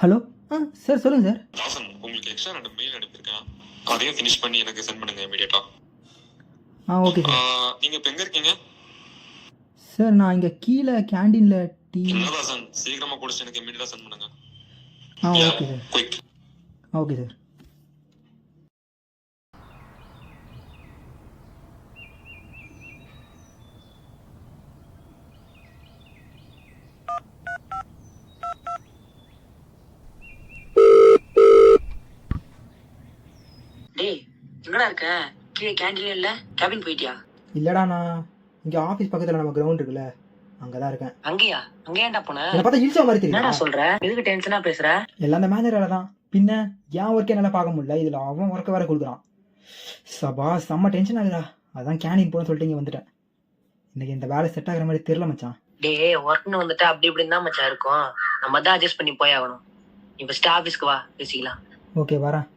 Hello sir சொல்லுங்கள் sir. தாசன் உங்களுக்கு extra 2 mail அனுப்பியிருக்கேன். அதையும் ஃபினிஷ் பண்ணி எனக்கு சென்ட் பண்ணுங்க இமீடியட்டா. Okay sir. நீங்க இப்ப எங்க இருக்கீங்க? சார் நான் இங்கே கீழே கேண்டீனில் டீ. இல்ல தாசன், சீக்கிரமா குடிச்சு எனக்கு இமீடியட்டா சென்ட் பண்ணுங்க. Okay sir. Quick. Okay sir. டேய் எங்கடா இருக்க? கீழே கேண்டீன்ல இல்ல, கேபின் போயிட்டியா? இல்லைடா, நான் இங்கே ஆஃபீஸ் பக்கத்தில் நம்ம கிரவுண்ட் இருக்குல்ல, அங்கே தான் இருக்கேன். அங்கேயா? அங்க ஏன்டா போன? என்னை பார்த்தா இழிச்ச மாதிரி என்னடா தெரியும். சொல்ற? எதுக்கு டென்ஷனா பேசுற? எல்லாம் அந்த மேனேஜரால தான். பின்ன என் ஒர்க்கே நல்லா பார்க்க முடியல, இதில் அவன் ஒர்க்கை வேற கொடுக்குறான். சபா செம்ம டென்ஷன் ஆகுதா. அதான் கேண்டீன் போகணும்னு சொல்லிட்டு இங்கே வந்துட்டேன். இன்னைக்கு இந்த வேலை செட் ஆகிற மாதிரி தெரியல மச்சான். டேய் ஒர்க்னு வந்துட்டு அப்படி இப்படின்னு தான் மச்சான் இருக்கும். நம்ம தான் அட்ஜஸ்ட் பண்ணி போய் ஆகணும். நீ ஃபர்ஸ்ட் ஆபீஸ்க்கு வா, பேசிக்கலாம். ஓகே வரேன்.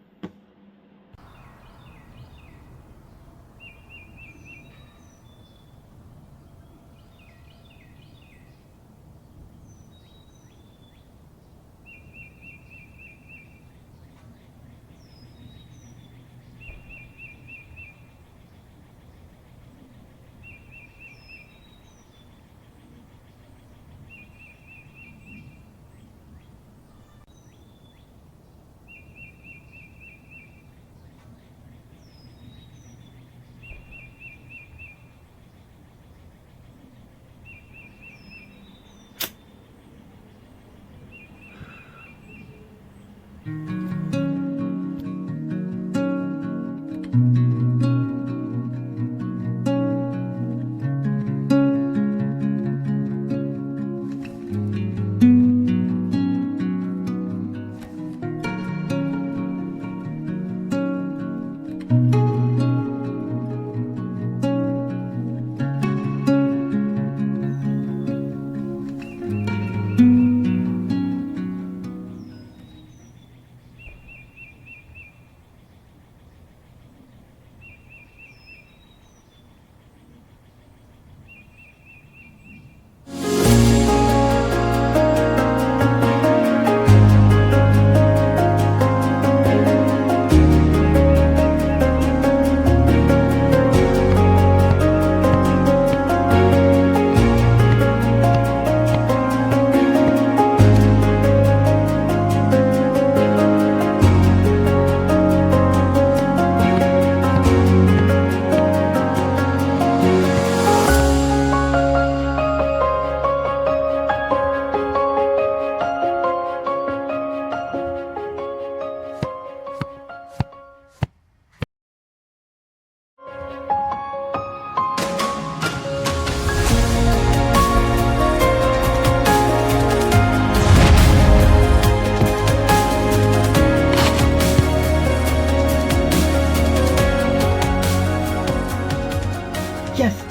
எஸ்.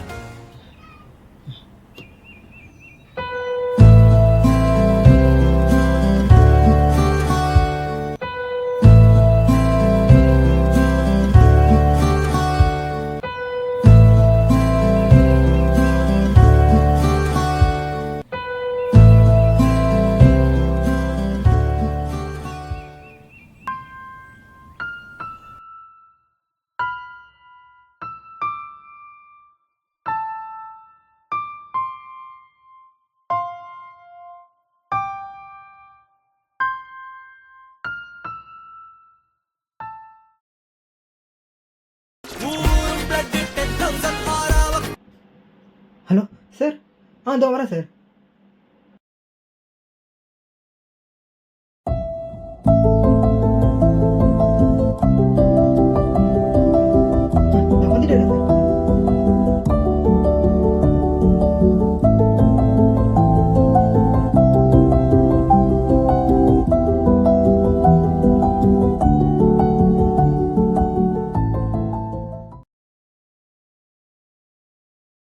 Hello sir. இதோ வரேன் சார்.